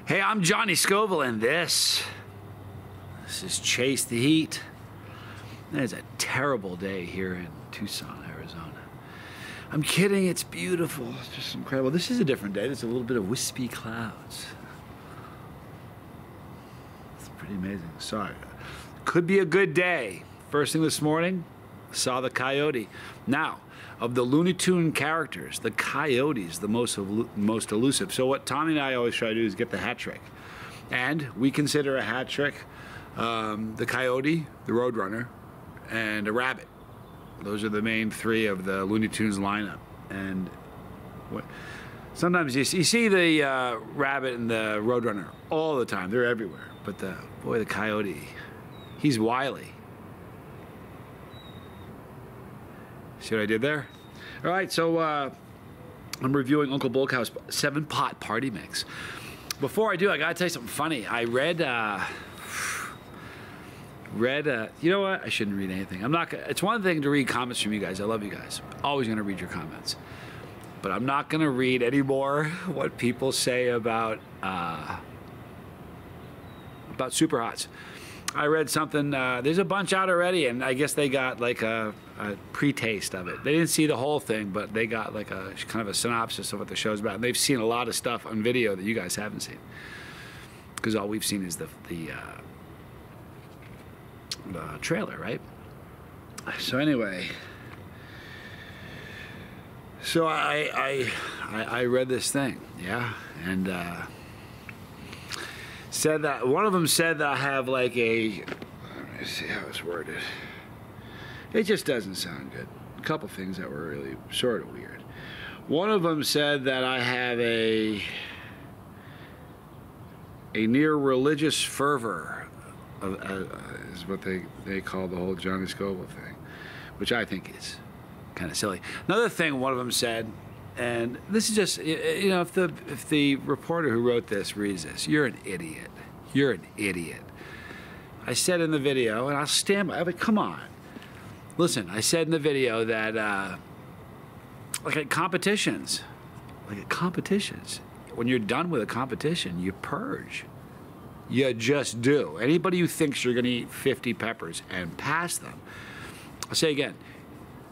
Hey, I'm Johnny Scoville, and this is Chase the Heat. It is a terrible day here in Tucson, Arizona. I'm kidding, it's beautiful. It's just incredible. This is a different day. There's a little bit of wispy clouds. It's pretty amazing. Sorry. Could be a good day. First thing this morning, saw the coyote. Now, of the Looney Tune characters, the coyote's the most elusive. So what Tommy and I always try to do is get the hat trick. And we consider a hat trick the coyote, the roadrunner, and a rabbit. Those are the main three of the Looney Tunes lineup. And sometimes you see the rabbit and the roadrunner all the time. They're everywhere. But the coyote, he's wily. See what I did there? All right, so I'm reviewing Uncle Bullcow's 7-pot party mix. Before I do, I gotta tell you something funny. I read, you know what? I shouldn't read anything. I'm not gonna, it's one thing to read comments from you guys. I love you guys. Always gonna read your comments. But I'm not gonna read anymore what people say about Superhots. I read something, there's a bunch out already, and I guess they got like a pre-taste of it. They didn't see the whole thing, but they got like a kind of a synopsis of what the show's about. And they've seen a lot of stuff on video that you guys haven't seen. Because all we've seen is the trailer, right? So anyway, so I read this thing, yeah? And said that one of them said that I have like let me see how it's worded. It just doesn't sound good. A couple things that were really sort of weird. One of them said that I have a near religious fervor, is what they call the whole Johnny Scoville thing, which I think is kind of silly. Another thing one of them said, and this is just, you know, if the reporter who wrote this reads this, you're an idiot. You're an idiot. I said in the video, and I'll stand by, but come on. Listen, I said in the video that, like at competitions, when you're done with a competition, you purge. You just do. Anybody who thinks you're going to eat 50 peppers and pass them, I'll say again,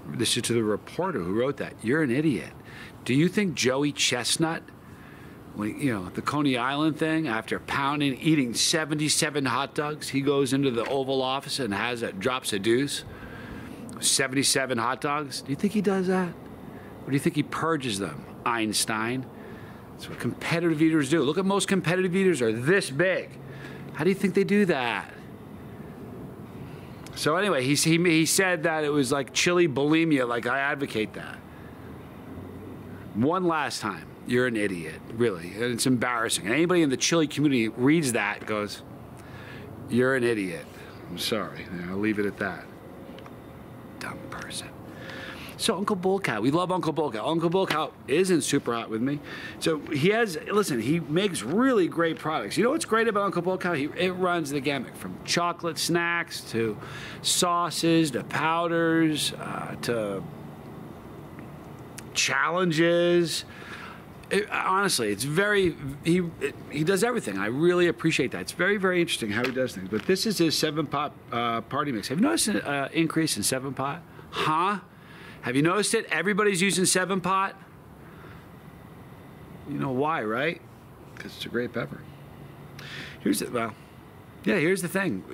this is to the reporter who wrote that, you're an idiot. Do you think Joey Chestnut, you know, the Coney Island thing, after eating 77 hot dogs, he goes into the Oval Office and drops a deuce? 77 hot dogs? Do you think he does that? Or do you think he purges them? Einstein. That's what competitive eaters do. Look at most competitive eaters are this big. How do you think they do that? So anyway, he said that it was like chili bulimia, like I advocate that. One last time, you're an idiot, really, and it's embarrassing. And anybody in the chili community reads that and goes, you're an idiot. I'm sorry, I'll leave it at that. Dumb person. So Uncle Bullcow, we love Uncle Bullcow. Uncle Bullcow is in Superhot with me. So he makes really great products. You know what's great about Uncle Bullcow? It runs the gamut from chocolate snacks to sauces to powders to challenges. Honestly, it's he does everything. I really appreciate that. It's very, very interesting how he does things. But this is his 7-pot party mix. Have you noticed an increase in 7-pot? Huh? Have you noticed it? Everybody's using 7-pot. You know why, right? Because it's a great pepper. Here's the thing.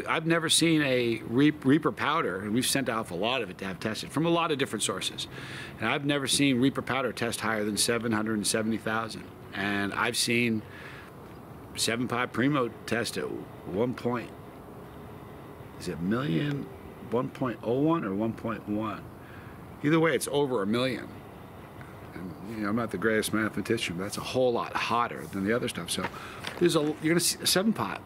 I've never seen a Reaper powder, and we've sent out a lot of it to have tested from a lot of different sources. And I've never seen Reaper powder test higher than 770,000. And I've seen 7-pot Primo test at 1 point. Is it million? 1.01 or 1.1? Either way, it's over 1 million. And, you know, I'm not the greatest mathematician, but that's a whole lot hotter than the other stuff. So you're going to see a 7-pot.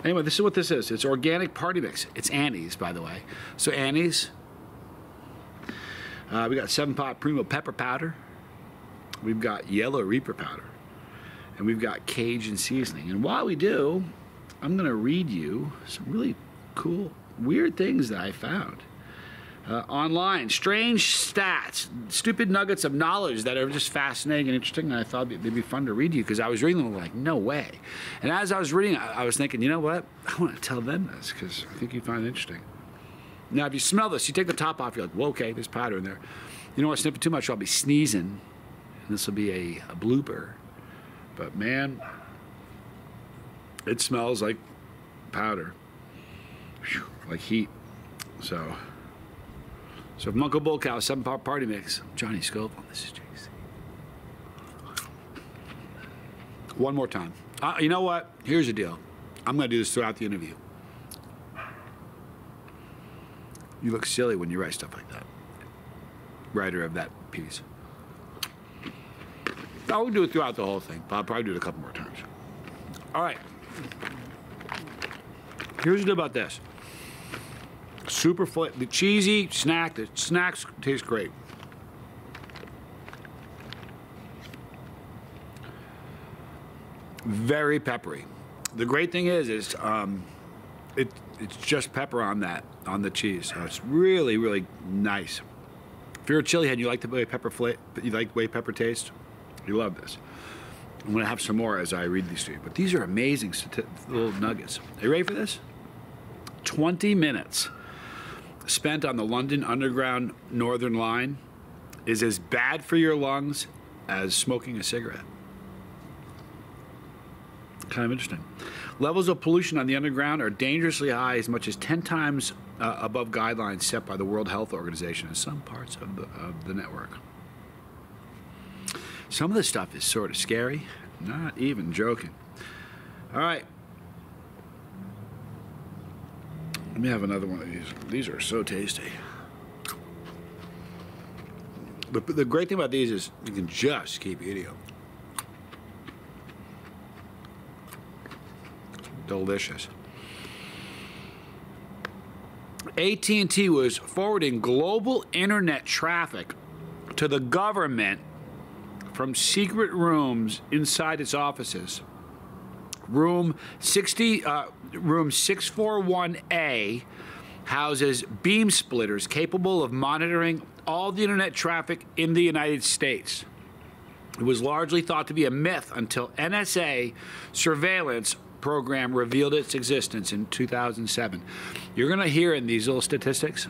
Anyway, this is what this is. It's organic party mix. It's Annie's, by the way. So Annie's, we got 7-pot Primo pepper powder. We've got yellow Reaper powder. And we've got Cajun seasoning. And while we do, I'm going to read you some really cool, weird things that I found. Online, strange stats, stupid nuggets of knowledge that are just fascinating and interesting, and I thought they'd be fun to read to you because I was reading them like, no way. And as I was reading, I was thinking, you know what? I want to tell them this because I think you find it interesting. Now, if you smell this, you take the top off, you're like, well, okay, there's powder in there. You don't want to sniff it too much, or I'll be sneezing, and this will be a blooper. But man, it smells like powder, whew, like heat. So from Uncle Bullcow, 7-part party mix, Johnny Scoville, this is JC. One more time. You know what? Here's the deal. I'm going to do this throughout the interview. You look silly when you write stuff like that. Writer of that piece. I'll do it throughout the whole thing, but I'll probably do it a couple more times. All right. Here's the deal about this. Super the cheesy snack. The snacks taste great. Very peppery. The great thing is it's just pepper on the cheese. So it's really, really nice. If you're a chili head and you like the way pepper tastes, you love this. I'm gonna have some more as I read these to you. But these are amazing little nuggets. Are you ready for this? 20 minutes spent on the London Underground Northern Line is as bad for your lungs as smoking a cigarette. Kind of interesting. Levels of pollution on the underground are dangerously high, as much as 10 times above guidelines set by the World Health Organization in some parts of the network. Some of this stuff is sort of scary, not even joking. All right. Let me have another one of these. These are so tasty. The great thing about these is you can just keep eating them. Delicious. AT&T was forwarding global internet traffic to the government from secret rooms inside its offices. Room 641A houses beam splitters capable of monitoring all the internet traffic in the United States. It was largely thought to be a myth until NSA surveillance program revealed its existence in 2007. You're going to hear in these little statistics,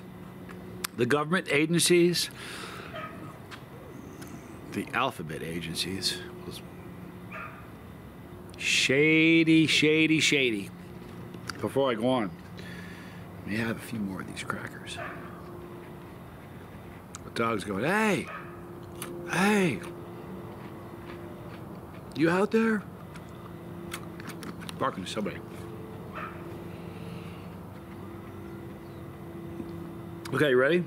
the government agencies, the alphabet agencies, shady, shady, shady. Before I go on, let me have a few more of these crackers. The dog's going, hey, hey, you out there? Barking to somebody. Okay, you ready?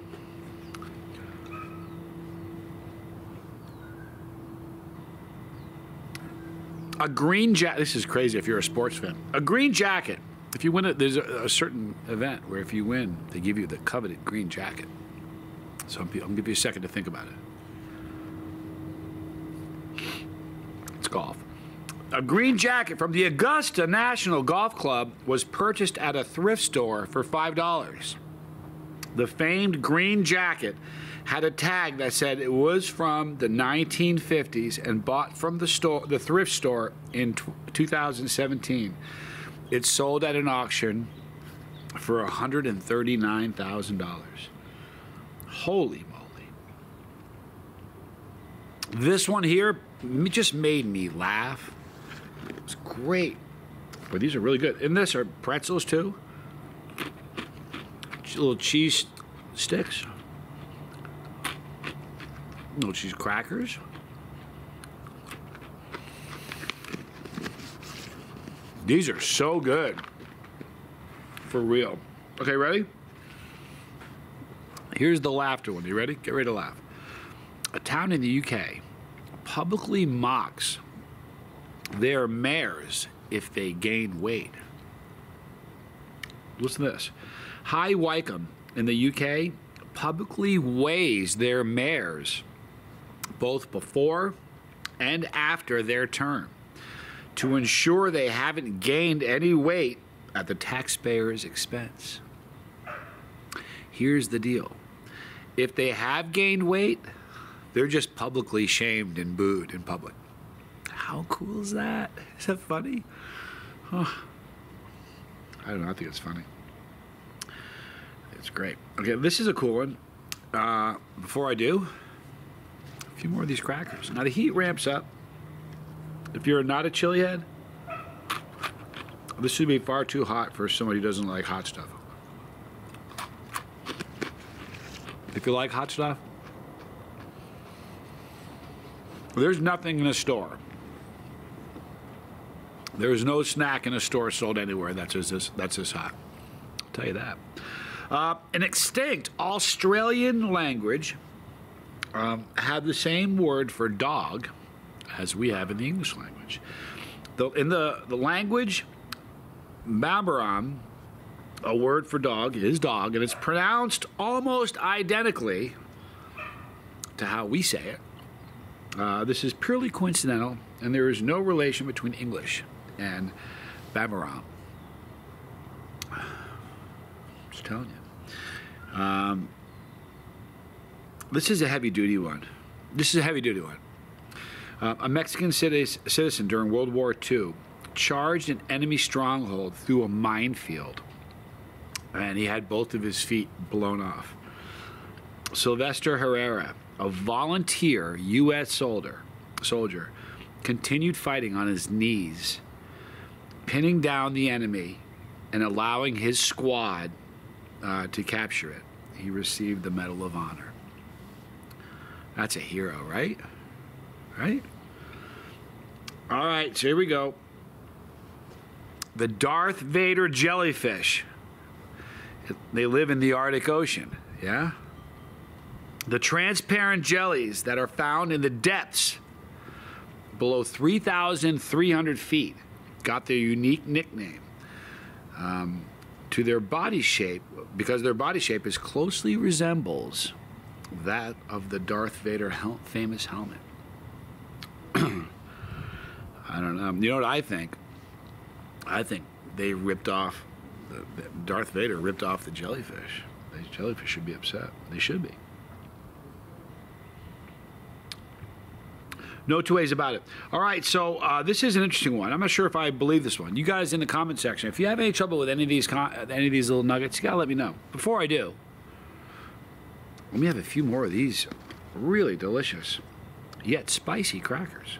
A green jacket. This is crazy if you're a sports fan. A green jacket. If you win it, there's a certain event where if you win, they give you the coveted green jacket. So I'm going to give you a second to think about it. It's golf. A green jacket from the Augusta National Golf Club was purchased at a thrift store for $5. The famed green jacket had a tag that said it was from the 1950s and bought from the thrift store in 2017. It sold at an auction for $139,000. Holy moly. This one here just made me laugh. It's great. But these are really good. And this are pretzels too. Little cheese sticks. Little cheese crackers. These are so good. For real. Okay, ready? Here's the laughter one. You ready? Get ready to laugh. A town in the UK publicly mocks their mayors if they gain weight. Listen to this. High Wycombe in the UK publicly weighs their mayors both before and after their term to ensure they haven't gained any weight at the taxpayer's expense. Here's the deal. if they have gained weight, they're just publicly shamed and booed in public. How cool is that? Is that funny? Huh. I don't know. I think it's funny. It's great. Okay, this is a cool one. Before I do, a few more of these crackers. Now the heat ramps up. If you're not a chili head, this should be far too hot for somebody who doesn't like hot stuff. If you like hot stuff, there's nothing in a store. There is no snack in a store sold anywhere that's this hot. I'll tell you that. An extinct Australian language had the same word for dog as we have in the English language. In the language, Babaram, a word for dog, is dog, and it's pronounced almost identically to how we say it. This is purely coincidental, and there is no relation between English and Babaram. Just telling you. This is a heavy-duty one. A Mexican citizen during World War II charged an enemy stronghold through a minefield, and he had both of his feet blown off. Sylvester Herrera, a volunteer U.S. soldier, continued fighting on his knees, pinning down the enemy and allowing his squad to capture it. He received the Medal of Honor. That's a hero, right? Right? All right, so here we go. The Darth Vader jellyfish. They live in the Arctic Ocean, yeah? The transparent jellies that are found in the depths below 3,300 feet got their unique nickname to their body shape, because their body shape is closely resembles that of the Darth Vader famous helmet. I don't know. You know what I think? I think they ripped off, Darth Vader ripped off the jellyfish. The jellyfish should be upset. They should be. No two ways about it. All right, so this is an interesting one. I'm not sure if I believe this one. You guys in the comment section, if you have any trouble with any of these little nuggets, you gotta let me know. Before I do, let me have a few more of these really delicious yet spicy crackers.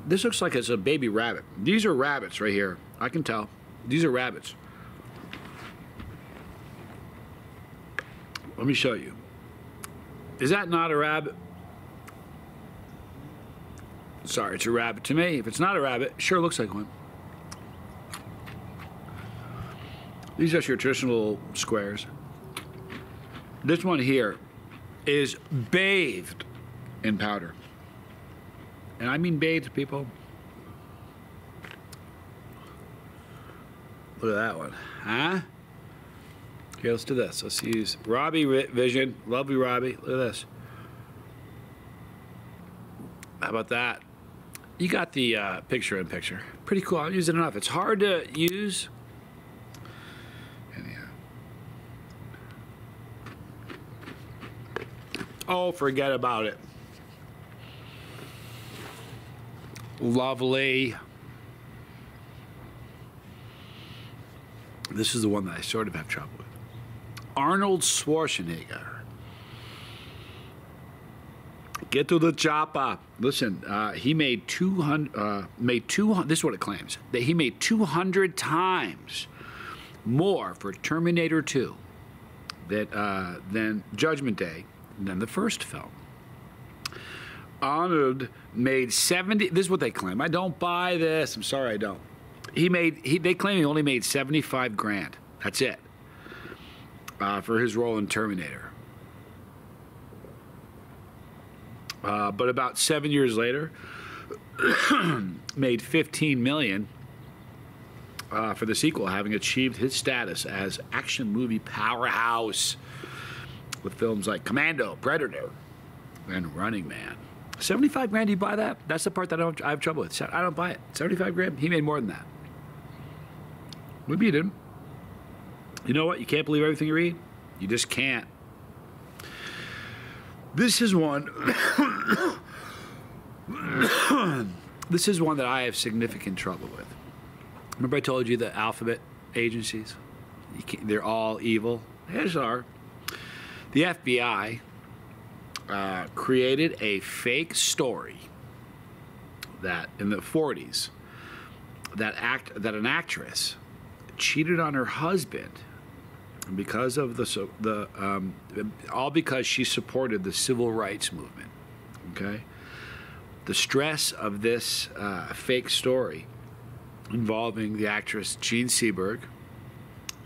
This looks like it's a baby rabbit. These are rabbits right here. I can tell. These are rabbits. Let me show you. Is that not a rabbit? Sorry, it's a rabbit to me. If it's not a rabbit, it sure looks like one. These are your traditional squares. This one here is bathed in powder. And I mean bathed, people. Look at that one. Huh? Okay, let's do this. Let's use Robbie Vision. Lovely Robbie. Look at this. How about that? You got the picture-in-picture. Pretty cool. I'll use it enough. It's hard to use. Anyhow. Oh, forget about it. Lovely. This is the one that I sort of have trouble with. Arnold Schwarzenegger. Get to the chopper. Listen, he made 200. This is what it claims, that he made 200 times more for Terminator 2 than Judgment Day than the first film. Arnold made 70. This is what they claim. I don't buy this. I'm sorry, I don't. They claim he only made 75 grand. That's it. For his role in Terminator. But about 7 years later, made 15 million for the sequel, having achieved his status as action movie powerhouse with films like Commando, Predator, and Running Man. 75 grand, do you buy that? That's the part that I have trouble with. I don't buy it. 75 grand, he made more than that. We beat him. You know what? You can't believe everything you read. You just can't. This is one. This is one that I have significant trouble with. Remember I told you the alphabet agencies? They're all evil. Theirs are. The FBI created a fake story that in the 40s that an actress cheated on her husband because of all because she supported the civil rights movement. Okay, the stress of this fake story involving the actress Jean Seberg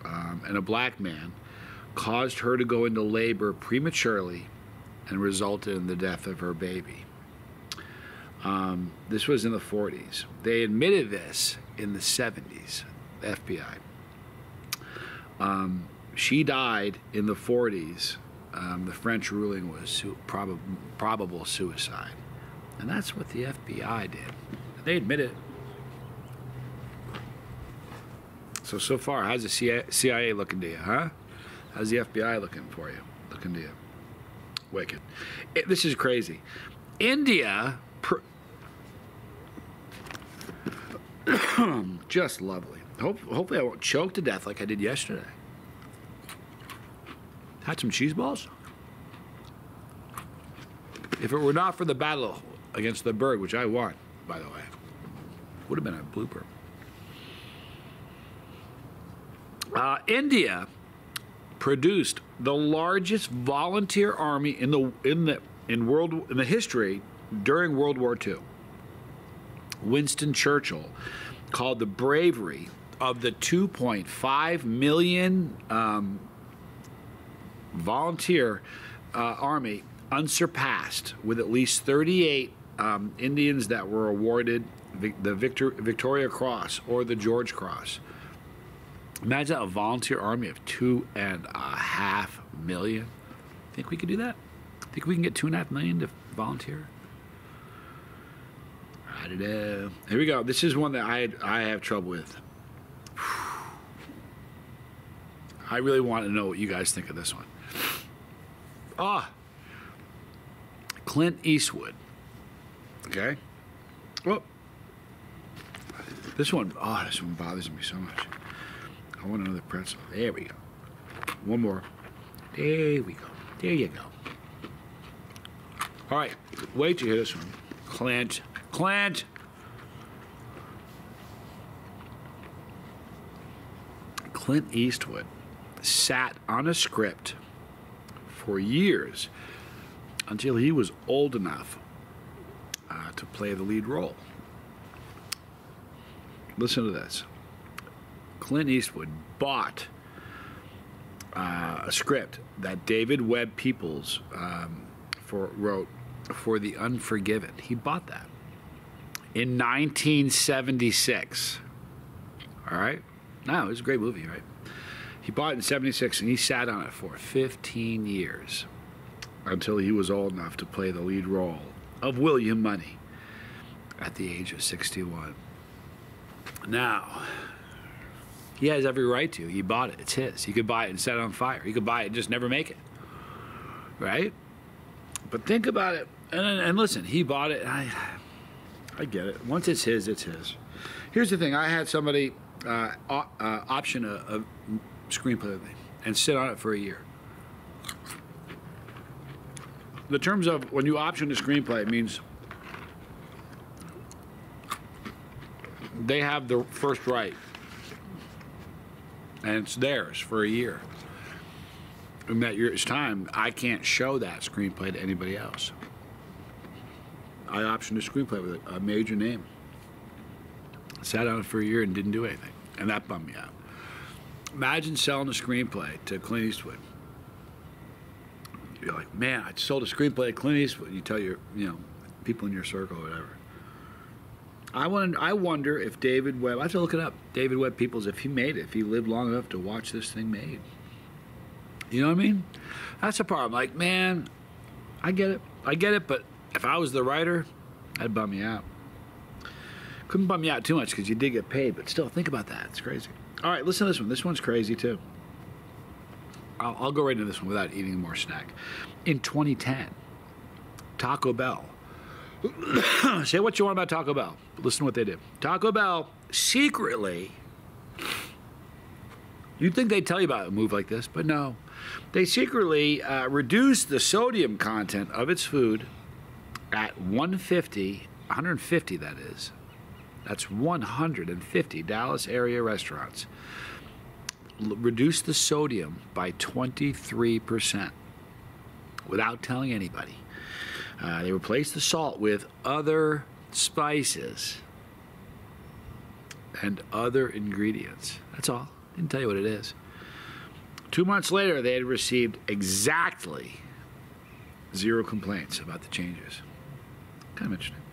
and a black man caused her to go into labor prematurely and resulted in the death of her baby. This was in the 40s. They admitted this in the 70s, the FBI. She died in the 40s. The French ruling was probable suicide. And that's what the FBI did. They admit it. So far, how's the CIA looking to you, huh? How's the FBI looking for you? Looking to you? Wicked. This is crazy. India, just lovely. Hopefully I won't choke to death like I did yesterday. Had some cheese balls. If it were not for the battle against the bird, which I won, by the way, would have been a blooper. India produced the largest volunteer army in the history during World War II. Winston Churchill called the bravery of the 2.5 million volunteer army unsurpassed, with at least 38 Indians that were awarded the Victoria Cross or the George Cross. Imagine a volunteer army of 2.5 million. Think we could do that? Think we can get 2.5 million to volunteer? I don't know. Here we go. This is one that I have trouble with. I really want to know what you guys think of this one. Clint Eastwood. Okay. Well, this one bothers me so much. I want another pretzel. There we go. One more. There we go. There you go. All right. Wait till you hear this one. Clint. Clint Eastwood sat on a script for years until he was old enough to play the lead role. Listen to this. Clint Eastwood bought a script that David Webb Peoples wrote for The Unforgiven. He bought that in 1976. All right? No, it was a great movie, right? He bought it in 76, and he sat on it for 15 years until he was old enough to play the lead role of William Money at the age of 61. Now, he has every right to. He bought it. It's his. He could buy it and set it on fire. He could buy it and just never make it. Right? But think about it. And listen, he bought it. I get it. Once it's his, it's his. Here's the thing. I had somebody option a screenplay with me and sit on it for a year. The terms of when you option a screenplay, it means they have the first right, and it's theirs for a year. And that year's time, I can't show that screenplay to anybody else. I optioned a screenplay with a major name. Sat on it for a year and didn't do anything, and that bummed me out. Imagine selling a screenplay to Clint Eastwood. You're like, man, I sold a screenplay to Clint Eastwood. You tell your, people in your circle or whatever. I wonder if David Webb, I have to look it up, David Webb Peoples, if he made it, if he lived long enough to watch this thing made. You know what I mean? That's the problem. Like, man, I get it, but if I was the writer, that'd bum me out. Couldn't bum me out too much because you did get paid, but still, think about that. It's crazy. All right, listen to this one. This one's crazy, too. I'll go right into this one without eating more snack. In 2010, Taco Bell. Say what you want about Taco Bell. But listen to what they did. Taco Bell secretly, you'd think they'd tell you about a move like this, but no. They secretly reduced the sodium content of its food at 150 that is. That's 150 Dallas area restaurants. Reduced the sodium by 23% without telling anybody. They replaced the salt with other spices and other ingredients. That's all. Didn't tell you what it is. 2 months later, they had received exactly 0 complaints about the changes. Kind of interesting.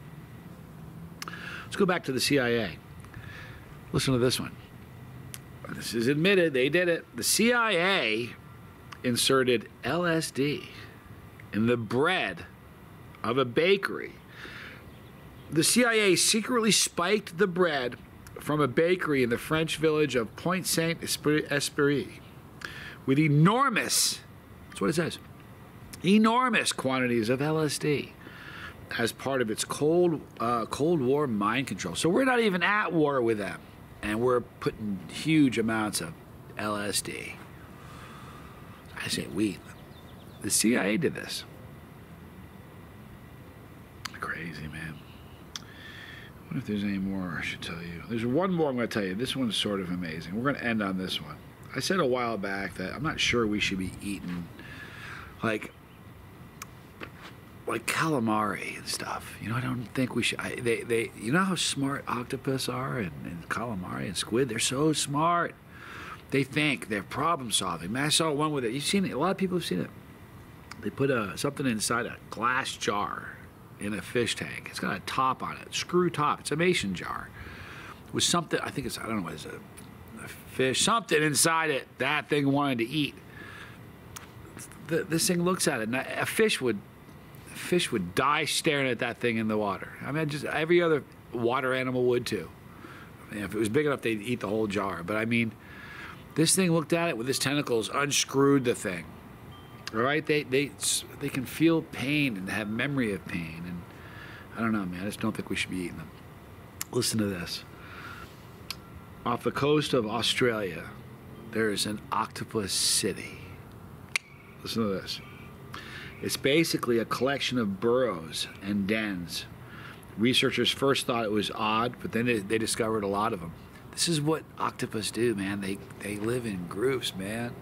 Let's go back to the CIA. Listen to this one. This is admitted. They did it. The CIA inserted LSD in the bread of a bakery. The CIA secretly spiked the bread from a bakery in the French village of Point Saint-Esprit with enormous, that's what it says, enormous quantities of LSD as part of its Cold War mind control. So we're not even at war with them, and we're putting huge amounts of LSD. I say we. The CIA did this. Crazy, man. I wonder if there's any more I should tell you. There's one more I'm going to tell you. This one's sort of amazing. We're going to end on this one. I said a while back that I'm not sure we should be eating like calamari and stuff. You know, I don't think we should. They you know how smart octopus are and calamari and squid? They're so smart. They think they're problem solving. Man, I saw one with it. You've seen it. A lot of people have seen it. They put something inside a glass jar in a fish tank. It's got a top on it, screw top. It's a mason jar with something. I think it's, I don't know what it is, a fish, something inside it. That thing wanted to eat. This thing looks at it, and a fish would die staring at that thing in the water. I mean, just every other water animal would too. I mean, if it was big enough, they'd eat the whole jar. But I mean, this thing looked at it with its tentacles, unscrewed the thing. All right, they can feel pain and have memory of pain, and I don't know, man. I just don't think we should be eating them. Listen to this. Off the coast of Australia, there is an octopus city. Listen to this. It's basically a collection of burrows and dens. Researchers first thought it was odd, but then they discovered a lot of them. This is what octopus do, man. They live in groups, man.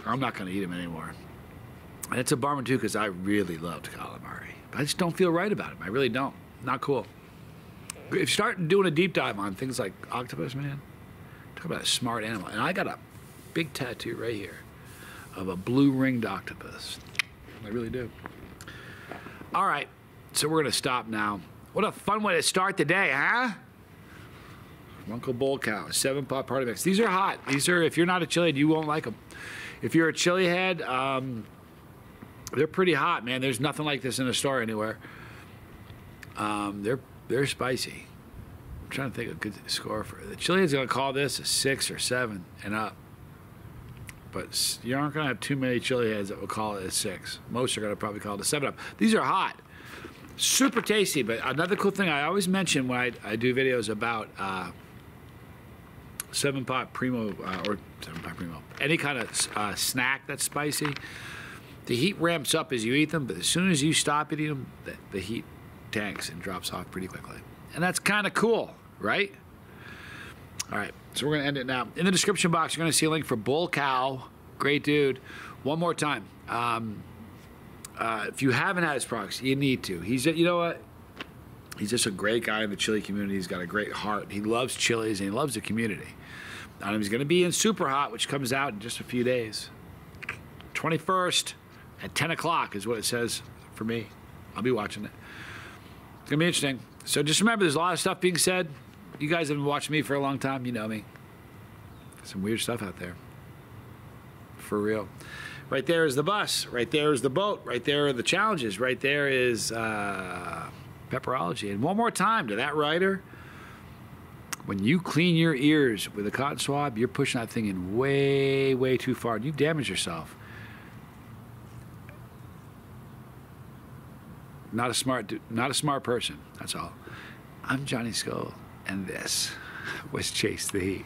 I'm not going to eat them anymore. And it's a bummer, too, because I really loved calamari. But I just don't feel right about them. I really don't. Not cool. If you start doing a deep dive on things like octopus, man, talk about a smart animal. And I got a big tattoo right here of a blue-ringed octopus. I really do. All right, so we're going to stop now. What a fun way to start the day, huh? Uncle Bullcow, 7-pot party mix. These are hot. These are, if you're not a chili head, you won't like them. If you're a chili head, they're pretty hot, man. There's nothing like this in a store anywhere. They're spicy. I'm trying to think of a good score for it. The chili head's going to call this a 6 or 7 and up. But you aren't going to have too many chili heads that will call it a 6. Most are going to probably call it a 7 up. These are hot. Super tasty. But another cool thing I always mention when I do videos about 7-pot primo or 7-pot primo, any kind of snack that's spicy, the heat ramps up as you eat them, but as soon as you stop eating them, the heat tanks and drops off pretty quickly. And that's kind of cool, right? All right, so we're going to end it now. In the description box, you're going to see a link for Bullcow. Great dude. One more time. If you haven't had his products, you need to. You know what? He's just a great guy in the chili community. He's got a great heart. He loves chilies, and he loves the community. He's going to be in Superhot, which comes out in just a few days. 21st at 10 o'clock is what it says for me. I'll be watching it. It's going to be interesting. So just remember, there's a lot of stuff being said. You guys have been watching me for a long time. You know me. Some weird stuff out there. For real. Right there is the bus. Right there is the boat. Right there are the challenges. Right there is pepperology. And one more time to that writer, When you clean your ears with a cotton swab, you're pushing that thing in way, way too far. You've damaged yourself. Not a smart person. That's all. I'm Johnny Skull, and this was Chase the Heat.